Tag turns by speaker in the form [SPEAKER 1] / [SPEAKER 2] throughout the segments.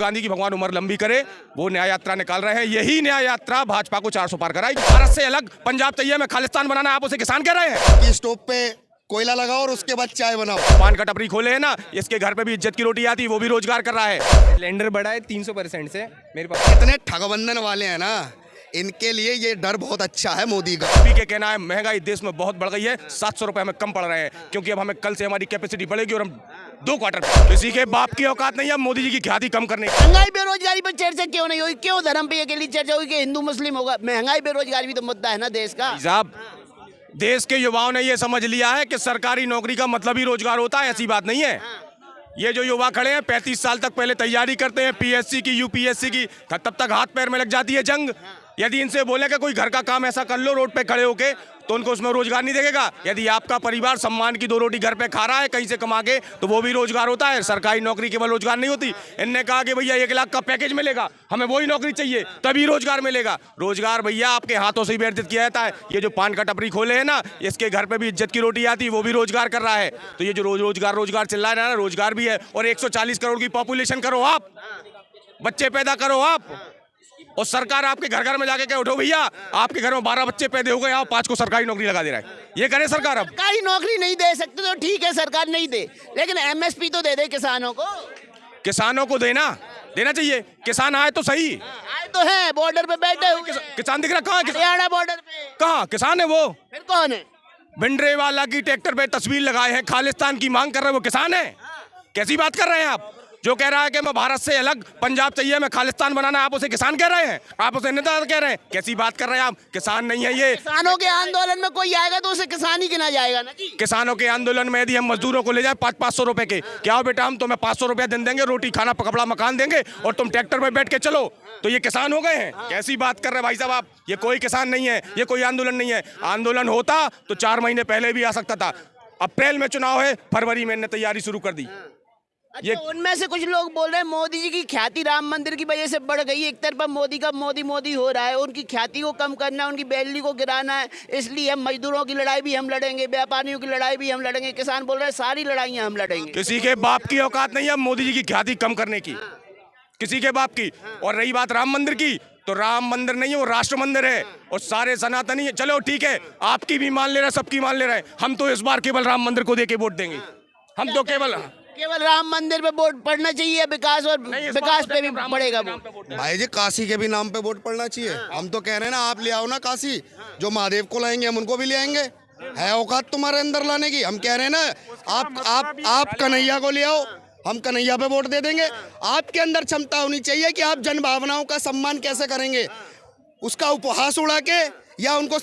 [SPEAKER 1] गांधी की भगवान उम्र लंबी करे, वो न्याय यात्रा निकाल रहे हैं। यही न्याय यात्रा भाजपा को 400 पार कराई। भारत से अलग पंजाब तैयब में खालिस्तान बनाना, आप उसे किसान कह रहे हैं
[SPEAKER 2] कि स्टोव पे कोयला लगाओ और उसके बाद चाय बनाओ।
[SPEAKER 1] पान का टपरी खोले है ना, इसके घर पे भी इज्जत की रोटी आती, वो भी रोजगार कर रहा है।
[SPEAKER 3] सिलेंडर बढ़ा है 300% से। मेरे पास
[SPEAKER 2] इतने ठगबंधन वाले हैं ना, इनके लिए ये डर बहुत अच्छा है मोदी का।
[SPEAKER 1] अभी के कहना है महंगाई देश में बहुत बढ़ गई है, 700 रुपए हमें कम पड़ रहे हैं, क्योंकि अब हमें कल से हमारी कैपेसिटी बढ़ेगी और हम 2 क्वार्टर। किसी के बाप की औकात नहीं है मोदी जी की ख्याति कम करने की।
[SPEAKER 4] महंगाई बेरोजगारी पर चर्चा क्यों नहीं हुई? क्यों धर्म पे अकेली चर्चा हुई कि हिंदू मुस्लिम होगा? महंगाई बेरोजगारी भी तो मुद्दा है ना देश का।
[SPEAKER 1] साहब, देश के युवाओं ने ये समझ लिया है कि सरकारी नौकरी का मतलब ही रोजगार होता है। ऐसी बात नहीं है। ये जो युवा खड़े हैं 35 साल तक पहले तैयारी करते हैं पीएससी की, यूपीएससी की, तब तक हाथ पैर में लग जाती है जंग। यदि इनसे बोले कि कोई घर का काम ऐसा कर लो रोड पे खड़े होके, तो उनको उसमें रोजगार नहीं देगा। यदि आपका परिवार सम्मान की 2 रोटी घर पे खा रहा है कहीं से कमा के, तो वो भी रोजगार होता है। सरकारी नौकरी केवल रोजगार नहीं होती। इनने कहा कि भैया 1 लाख का पैकेज मिलेगा, हमें वही नौकरी चाहिए तभी रोजगार मिलेगा। रोजगार भैया आपके हाथों से ही व्यतीत किया जाता है। ये जो पान का टपरी खोले है ना, इसके घर पे भी इज्जत की रोटी आती, वो भी रोजगार कर रहा है। तो ये जो रोजगार चिल्ला रहा है ना, रोजगार भी है। और 140 करोड़ की पॉपुलेशन करो आप, बच्चे पैदा करो आप, और सरकार आपके घर घर में जाके कहे उठो भैया आपके घर में 12 बच्चे पैदा हो गए, आप 5 को सरकारी नौकरी लगा दे रहा है। ये करे सरकार। अब
[SPEAKER 4] सरकारी नौकरी नहीं दे सकते तो ठीक है, सरकार नहीं दे, लेकिन एमएसपी तो दे दे किसानों को।
[SPEAKER 1] किसानों को देना चाहिए। किसान आए तो सही।
[SPEAKER 4] आए तो है, बॉर्डर पे बैठे हुए।
[SPEAKER 1] किसान दिख रहा कहाँ है?
[SPEAKER 4] हरियाणा बॉर्डर पे
[SPEAKER 1] कहाँ किसान है? वो
[SPEAKER 4] फिर कौन है?
[SPEAKER 1] भिंडरेवाला की ट्रैक्टर पे तस्वीर लगाए हैं, खालिस्तान की मांग कर रहे हैं, वो किसान है? कैसी बात कर रहे हैं आप? जो कह रहा है कि मैं भारत से अलग पंजाब तैयब में खालिस्तान बनाना, आप उसे किसान कह रहे हैं? आप उसे नेता कह रहे हैं? कैसी बात कर रहे हैं आप? किसान नहीं है ये।
[SPEAKER 4] किसानों के आंदोलन में कोई आएगा तो उसे किसान ही गिना जाएगा ना जी।
[SPEAKER 1] किसानों के आंदोलन में यदि हम मजदूरों को ले जाए 500 रुपए के, क्या हो बेटा हम तुम्हें 500 रुपया दिन देंगे, रोटी खाना कपड़ा मकान देंगे, और तुम ट्रैक्टर में बैठ के चलो, तो ये किसान हो गए हैं? कैसी बात कर रहे हैं भाई साहब आप? ये कोई किसान नहीं है, ये कोई आंदोलन नहीं है। आंदोलन होता तो 4 महीने पहले भी आ सकता था। अप्रैल में चुनाव है, फरवरी में इन्हें तैयारी शुरू कर दी।
[SPEAKER 4] अच्छा, उनमें से कुछ लोग बोल रहे हैं मोदी जी की ख्याति राम मंदिर की वजह से बढ़ गई। एक तरफ मोदी का मोदी हो रहा है, उनकी ख्याति को कम करना है, उनकी वैल्यू को गिराना है, इसलिए हम मजदूरों की लड़ाई भी हम लड़ेंगे, व्यापारियों की लड़ाई भी हम लड़ेंगे। किसान बोल रहे हैं सारी लड़ाइयाँ हम लड़ेंगे।
[SPEAKER 1] किसी के बाप की औकात नहीं है मोदी जी की ख्याति कम करने की, किसी के बाप की। और रही बात राम मंदिर की, तो राम मंदिर नहीं है, वो राष्ट्र मंदिर है, और सारे सनातनी है। चलो ठीक है, आपकी भी मान ले रहे हैं, सबकी मान ले रहे हैं। हम तो इस बार केवल राम मंदिर को देके वोट देंगे। हम तो
[SPEAKER 4] केवल राम मंदिर पे वोट पड़ना चाहिए, विकास और विकास पे भी पड़ेगा वोट।
[SPEAKER 2] भाई जी काशी के भी नाम पे वोट पड़ना चाहिए। हम तो कह रहे हैं ना, आप ले आओ ना काशी, जो महादेव को लाएंगे हम उनको भी ले आएंगे। है औकात तुम्हारे अंदर लाने की? हम कह रहे हैं ना, आप कन्हैया को ले आओ, हम कन्हैया पे वोट दे देंगे। आपके अंदर क्षमता होनी चाहिए कि आप जन भावनाओं का सम्मान कैसे करेंगे, उसका उपहास उड़ा के या उनको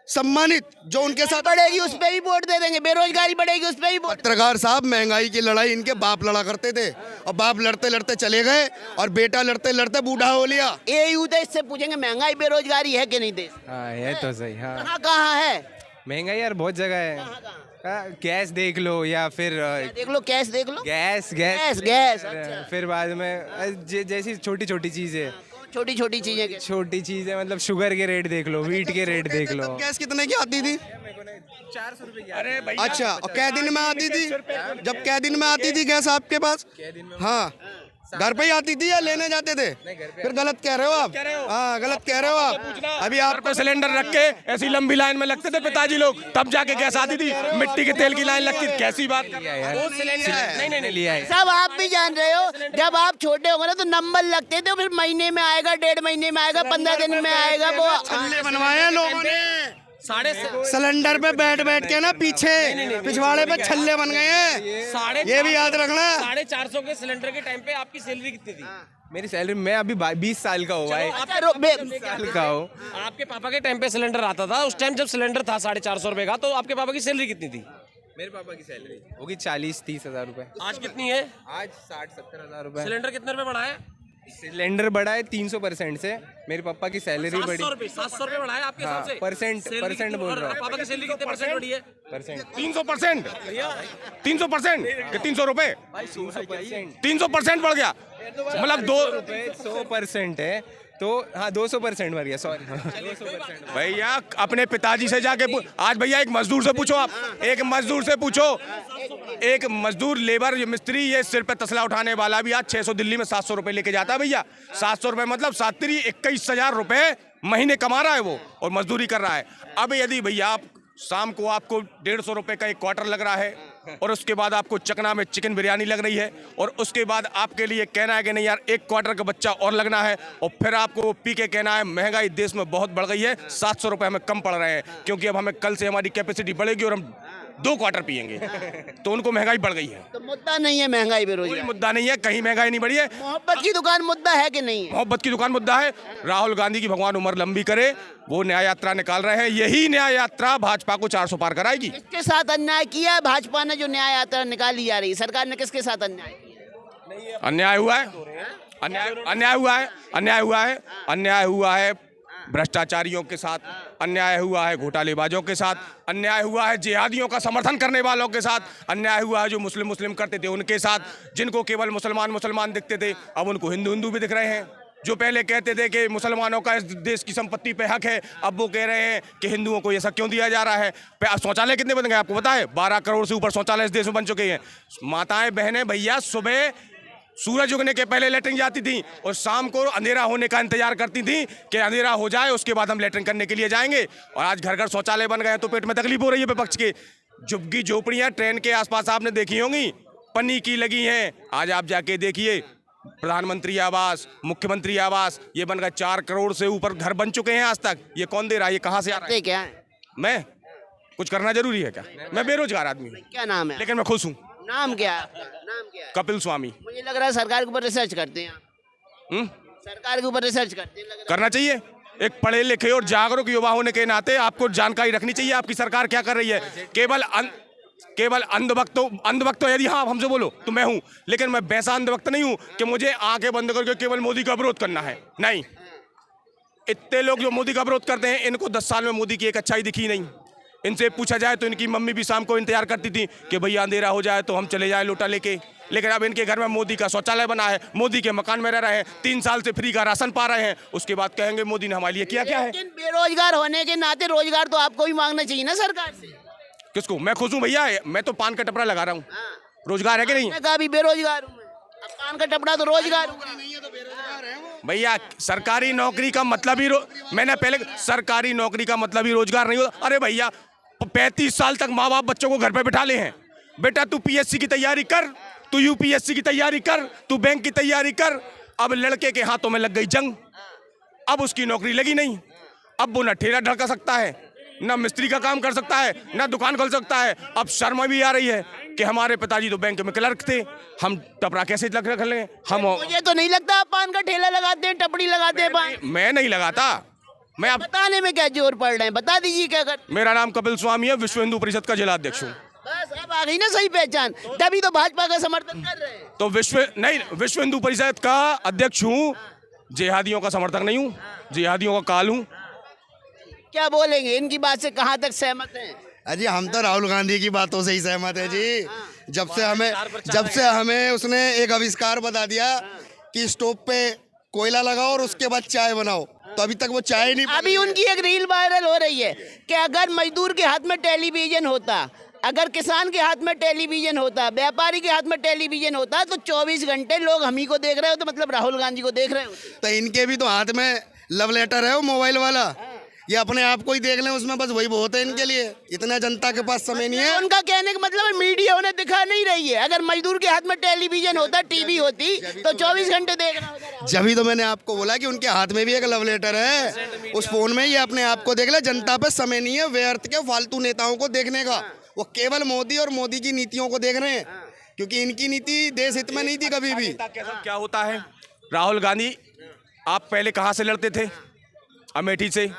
[SPEAKER 2] सम्मानित जो उनके साथ
[SPEAKER 4] बढ़ेगी उस पे भी वोट दे देंगे, बेरोजगारी बढ़ेगी उस पे भी वोट।
[SPEAKER 2] पत्रकार साहब, महंगाई की लड़ाई इनके बाप लड़ा करते थे, और बाप लड़ते लड़ते चले गए और बेटा लड़ते लड़ते बूढ़ा हो लिया।
[SPEAKER 4] ये यूथ है, इससे पूछेंगे महंगाई बेरोजगारी है कि नहीं देश?
[SPEAKER 3] हाँ ये तो सही। हाँ
[SPEAKER 4] कहाँ कहाँ है
[SPEAKER 3] महंगाई यार, बहुत जगह है। गैस देख लो, या फिर
[SPEAKER 4] देख लो, कैश देख लो,
[SPEAKER 3] गैस
[SPEAKER 4] अच्छा।
[SPEAKER 3] फिर बाद में जैसी छोटी छोटी चीजें,
[SPEAKER 4] छोटी छोटी चीजें
[SPEAKER 3] मतलब शुगर के रेट देख लो, वीट के रेट देख लो।
[SPEAKER 2] गैस कितने की आती थी?
[SPEAKER 3] 400 रुपए।
[SPEAKER 1] अरे
[SPEAKER 2] अच्छा, और कै दिन में आती थी? जब कै दिन में आती थी गैस आपके पास? हाँ, घर पे ही आती थी या लेने जाते थे? फिर गलत कह रहे हो आप। हाँ, गलत कह रहे हो आप।
[SPEAKER 1] अभी आप पे सिलेंडर रख के ऐसी लंबी लाइन में लगते थे पिताजी लोग, तब जाके गैस आती थी। मिट्टी के तेल की लाइन लगती थी। कैसी बात कर रहे हो?
[SPEAKER 3] नहीं लिया है।
[SPEAKER 4] सब आप भी जान रहे हो, जब आप छोटे होंगे ना तो नंबर लगते थे, फिर महीने में आएगा, 1.5 महीने में आएगा, 15 दिन में आएगा। वो
[SPEAKER 2] छल्ले बनवाए हैं लोगों ने सिलेंडर पे बैठ बैठ के ना, पीछे पिछवाड़े पे छल्ले बन गए हैं। ये भी याद रखना।
[SPEAKER 5] 450 के सिलेंडर के टाइम पे आपकी सैलरी कितनी थी?
[SPEAKER 3] मेरी सैलरी, मैं अभी 20 साल का हुआ है। साल का हो।
[SPEAKER 5] आपके पापा के टाइम पे सिलेंडर आता था, उस टाइम जब सिलेंडर था 450 रुपए का, तो आपके पापा की सैलरी कितनी थी?
[SPEAKER 3] मेरे पापा की सैलरी होगी 40-30 हजार रुपए।
[SPEAKER 5] आज कितनी है?
[SPEAKER 3] आज 60-70 हजार रुपए।
[SPEAKER 5] सिलेंडर कितने रुपए बढ़ा है?
[SPEAKER 3] सिलेंडर बढ़ा है 300% से। मेरे पापा की सैलरी बढ़ी
[SPEAKER 5] 700 रुपए बढ़ा है आपके हिसाब से?
[SPEAKER 3] परसेंट बोल रहा हूँ।
[SPEAKER 5] पापा की सैलरी कितने परसेंट बढ़ी है?
[SPEAKER 1] 300%। 300% कि 300 रुपए? 300% बढ़ गया, मतलब
[SPEAKER 3] 100% है। तो हाँ 200% भर गया, सॉरी 200%।
[SPEAKER 1] भैया अपने पिताजी से जाके आज भैया एक मजदूर से पूछो, आप एक मजदूर से पूछो, एक मजदूर लेबर मिस्त्री ये सिर पे तसला उठाने वाला भी आज 600 दिल्ली में 700 रुपए लेके जाता है भैया। 700 रुपए मतलब 21,000 रुपए महीने कमा रहा है वो और मजदूरी कर रहा है। अब यदि भैया आप शाम को आपको 150 रुपए का एक क्वार्टर लग रहा है और उसके बाद आपको चकना में चिकन बिरयानी लग रही है और उसके बाद आपके लिए कहना है कि नहीं यार एक क्वार्टर का बच्चा और लगना है और फिर आपको पी के कहना है महंगाई देश में बहुत बढ़ गई है, 700 रुपए हमें कम पड़ रहे हैं क्योंकि अब हमें कल से हमारी कैपेसिटी बढ़ेगी और हम 2 क्वार्टर पियेंगे। तो उनको महंगाई बढ़ गई है।
[SPEAKER 4] तो मुद्दा नहीं है महंगाई
[SPEAKER 1] कोई
[SPEAKER 4] बेरोजगारी,
[SPEAKER 1] मुद्दा नहीं है, कहीं महंगाई नहीं बढ़ी है।
[SPEAKER 4] मोहब्बत की दुकान मुद्दा है कि नहीं है?
[SPEAKER 1] मोहब्बत की दुकान मुद्दा है। राहुल गांधी की भगवान उम्र लंबी करे, वो न्याय यात्रा निकाल रहे हैं, यही न्याय यात्रा भाजपा को 400 पार कराएगी।
[SPEAKER 4] किसके साथ अन्याय किया है भाजपा ने जो न्याय यात्रा निकाली जा रही है? सरकार ने किसके साथ अन्याय किया?
[SPEAKER 1] अन्याय हुआ है, अन्याय हुआ है, अन्याय हुआ है, अन्याय हुआ है भ्रष्टाचारियों के साथ, अन्याय हुआ है घोटालेबाजों के साथ, अन्याय हुआ है जिहादियों का समर्थन करने वालों के साथ, अन्याय हुआ है जो मुस्लिम करते थे उनके साथ, जिनको केवल मुसलमान दिखते थे अब उनको हिंदू भी दिख रहे हैं। जो पहले कहते थे कि मुसलमानों का इस देश की संपत्ति पे हक है, अब वो कह रहे हैं कि हिंदुओं को ऐसा क्यों दिया जा रहा है। शौचालय कितने बन गए आपको पता है? 12 करोड़ से ऊपर शौचालय इस देश में बन चुके हैं। माताएं बहनें भैया सुबह सूरज उगने के पहले लेटरिन जाती थी और शाम को अंधेरा होने का इंतजार करती थी कि अंधेरा हो जाए उसके बाद हम लेटरिन करने के लिए जाएंगे। और आज घर घर शौचालय बन गए तो पेट में तकलीफ हो रही है विपक्ष के। झुग्गी झोपड़ियाँ ट्रेन के आसपास आपने देखी होंगी, पन्नी की लगी हैं। आज आप जाके देखिए प्रधानमंत्री आवास, मुख्यमंत्री आवास, ये बन गए 4 करोड़ से ऊपर घर बन चुके हैं आज तक। ये कौन दे रहा है? ये कहाँ से आ रहा है?
[SPEAKER 4] क्या है?
[SPEAKER 1] मैं कुछ करना जरूरी है क्या? मैं बेरोजगार आदमी हूँ
[SPEAKER 4] क्या नाम है?
[SPEAKER 1] लेकिन मैं खुश हूँ।
[SPEAKER 4] नाम क्या है आपका? नाम क्या है?
[SPEAKER 1] कपिल स्वामी।
[SPEAKER 4] मुझे लग रहा है सरकार के ऊपर रिसर्च करते हैं आप। सरकार के ऊपर रिसर्च करते हैं, लग रहा
[SPEAKER 1] करना चाहिए। एक पढ़े लिखे और जागरूक युवा होने के नाते आपको जानकारी रखनी चाहिए आपकी सरकार क्या कर रही है। केवल अंधभक्त यदि हाँ हमसे बोलो तो मैं हूं, लेकिन मैं वैसा अंधभक्त नहीं हूं कि मुझे आंखें बंद करके केवल मोदी का विरोध करना है। नहीं, इतने लोग जो मोदी का विरोध करते हैं इनको 10 साल में मोदी की एक अच्छाई दिखी नहीं। इनसे पूछा जाए तो इनकी मम्मी भी शाम को इंतजार करती थी कि भैया अंधेरा हो जाए तो हम चले जाए लोटा लेके, लेकिन अब इनके घर में मोदी का शौचालय बना है, मोदी के मकान में रह रहे हैं, 3 साल से फ्री का राशन पा रहे हैं, उसके बाद कहेंगे मोदी ने हमारे लिए किया क्या है।
[SPEAKER 4] लेकिन बेरोजगार होने के नाते रोजगार तो आपको भी मांगना चाहिए ना सरकार से।
[SPEAKER 1] किसको? मैं खुश हूँ भैया, मैं तो पान का टपरा लगा रहा हूँ। रोजगार है कि नहीं?
[SPEAKER 4] कहा भी बेरोजगार हूँ मैं, अब पान का टपड़ा तो रोजगार हुआ।
[SPEAKER 1] भैया सरकारी नौकरी का मतलब ही मैंने पहले सरकारी नौकरी का मतलब ही रोजगार नहीं होता। अरे भैया 35 साल तक माँ बाप बच्चों को घर पे बिठा ले हैं, बेटा तू पीएससी की तैयारी कर, तू यूपीएससी की तैयारी कर, तू बैंक की तैयारी कर। अब लड़के के हाथों में लग गई जंग, अब उसकी नौकरी लगी नहीं। अब वो न ठेला ढड़का सकता है, न मिस्त्री का काम कर सकता है, न दुकान खोल सकता है। अब शर्म भी आ रही है कि हमारे पिताजी तो बैंक में क्लर्क थे, हम टपरा कैसे रख लेंगे हम।
[SPEAKER 4] मुझे तो नहीं लगता आप पान का ठेला लगाते हैं, टपड़ी लगाते हैं।
[SPEAKER 1] मैं नहीं लगाता, मैं आप
[SPEAKER 4] बताने में क्या जोर पड़ रहे हैं, बता दीजिए क्या कर।
[SPEAKER 1] मेरा नाम कपिल स्वामी है, विश्व हिंदू परिषद का जिला अध्यक्ष हूँ।
[SPEAKER 4] बस अब आ गई ना सही पहचान, तभी तो भाजपा का समर्थन कर रहे हैं।
[SPEAKER 1] तो विश्व हिंदू परिषद का अध्यक्ष हूँ, जिहादियों का समर्थक नहीं हूँ, जिहादियों का काल हूँ।
[SPEAKER 4] क्या बोलेंगे इनकी बात से, कहाँ तक सहमत हैं?
[SPEAKER 2] अजी हम तो राहुल गांधी की बातों से ही सहमत है जी। जब से हमें उसने एक आविष्कार बता दिया कि स्टोव पे कोयला लगाओ और उसके बाद चाय बनाओ, तो अभी तक वो चाय नहीं।
[SPEAKER 4] अभी उनकी एक रील वायरल हो रही है कि अगर मजदूर के हाथ में टेलीविजन होता, अगर किसान के हाथ में टेलीविजन होता, व्यापारी के हाथ में टेलीविजन होता, तो 24 घंटे लोग हम ही को देख रहे हो, तो मतलब राहुल गांधी को देख रहे हो।
[SPEAKER 2] तो इनके भी तो हाथ में लव लेटर है वो मोबाइल वाला, ये अपने आप को ही देख लें उसमें, बस वही बहुत है इनके लिए। इतना जनता के पास समय नहीं है।
[SPEAKER 4] उनका कहने का मतलब है मीडिया उन्हें दिखा नहीं रही है। अगर मजदूर के हाथ में टेलीविजन होता, टीवी होती, तो 24 घंटे देखना होता।
[SPEAKER 2] जब तो मैंने आपको बोला कि उनके हाथ में भी एक लव लेटर है, उस फोन में ये अपने आप को देख ले। जनता पे समय नहीं है व्यर्थ के फालतू नेताओं को देखने का, वो केवल मोदी और मोदी की नीतियों को देख रहे हैं, क्योंकि इनकी नीति देश हित में नहीं थी कभी भी।
[SPEAKER 1] क्या होता है राहुल गांधी, आप पहले कहाँ से लड़ते थे? अमेठी से।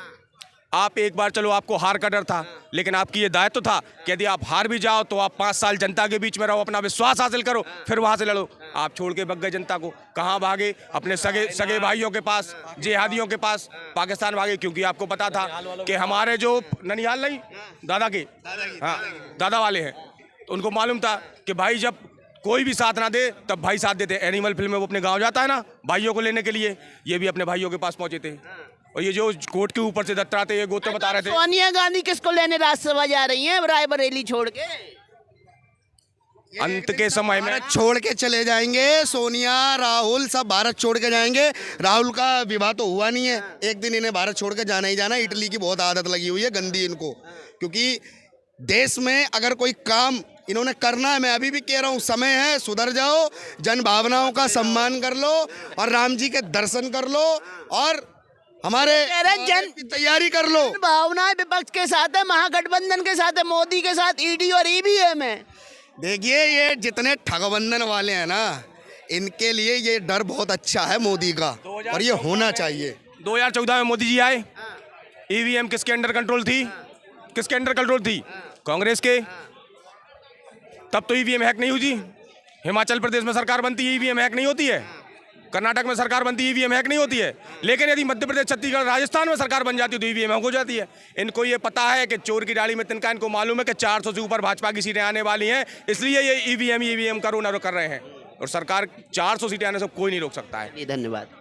[SPEAKER 1] आप एक बार चलो आपको हार का डर था, लेकिन आपकी ये दायित्व था कि यदि आप हार भी जाओ तो आप 5 साल जनता के बीच में रहो, अपना विश्वास हासिल करो, फिर वहाँ से लड़ो। आप छोड़ के भग गए जनता को। कहाँ भागे? अपने सगे भाइयों के पास, जिहादियों के पास, पाकिस्तान भागे, क्योंकि आपको पता था कि हमारे जो ननिहाल नहीं दादा के, हाँ दादा वाले हैं, तो उनको मालूम था कि भाई जब कोई भी साथ ना दे तब भाई साथ देते। एनिमल फिल्म में वो अपने गांव जाता है ना भाइयों को लेने के लिए, ये भी अपने भाइयों के पास पहुंचे थे। और ये जो कोर्ट के ऊपर से दत्ताते ये गोत्र बता रहे थे।
[SPEAKER 4] सोनिया गांधी किसको लेने राज्यसभा जा रही हैं रायबरेली छोड़ के?
[SPEAKER 1] अंत के समय में
[SPEAKER 2] भारत छोड़ के चले जाएंगे। सोनिया राहुल सब भारत छोड़ के जाएंगे। राहुल का विवाह तो हुआ नहीं है, एक दिन इन्हें भारत छोड़ के जाना ही जाना। इटली की बहुत आदत लगी हुई है गंदी इनको, क्योंकि देश में अगर कोई काम इन्होंने करना है, मैं अभी भी कह रहा हूँ समय है, सुधर जाओ, जन भावनाओं का सम्मान कर लो और राम जी के दर्शन कर लो और हमारे
[SPEAKER 4] जन
[SPEAKER 2] की तैयारी कर लो।
[SPEAKER 4] भावनाएं विपक्ष के साथ है, महागठबंधन के साथ है, मोदी के साथ ईडी और ईवीएम है।
[SPEAKER 2] देखिए ये जितने ठगबंधन वाले हैं ना, इनके लिए ये डर बहुत अच्छा है मोदी का, और ये होना चाहिए।
[SPEAKER 1] 2014 में मोदी जी आए, ईवीएम किसके अंडर कंट्रोल थी? किसके अंडर कंट्रोल थी? कांग्रेस के। तब तो ईवीएम हैक नहीं हुई थी। हिमाचल प्रदेश में सरकार बनती है ईवीएम हैक नहीं होती है, कर्नाटक में सरकार बनती है ईवीएम हैक नहीं होती है। लेकिन यदि मध्य प्रदेश, छत्तीसगढ़, राजस्थान में सरकार बन जाती है तो ईवीएम हैक हो जाती है। इनको ये पता है कि चोर की डाली में तिनका, इनको मालूम है कि 400 से ऊपर भाजपा की सीटें आने वाली हैं, इसलिए ये ईवीएम करो न कर रहे हैं। और सरकार 400 सीटें आने से कोई नहीं रोक सकता है।
[SPEAKER 4] धन्यवाद।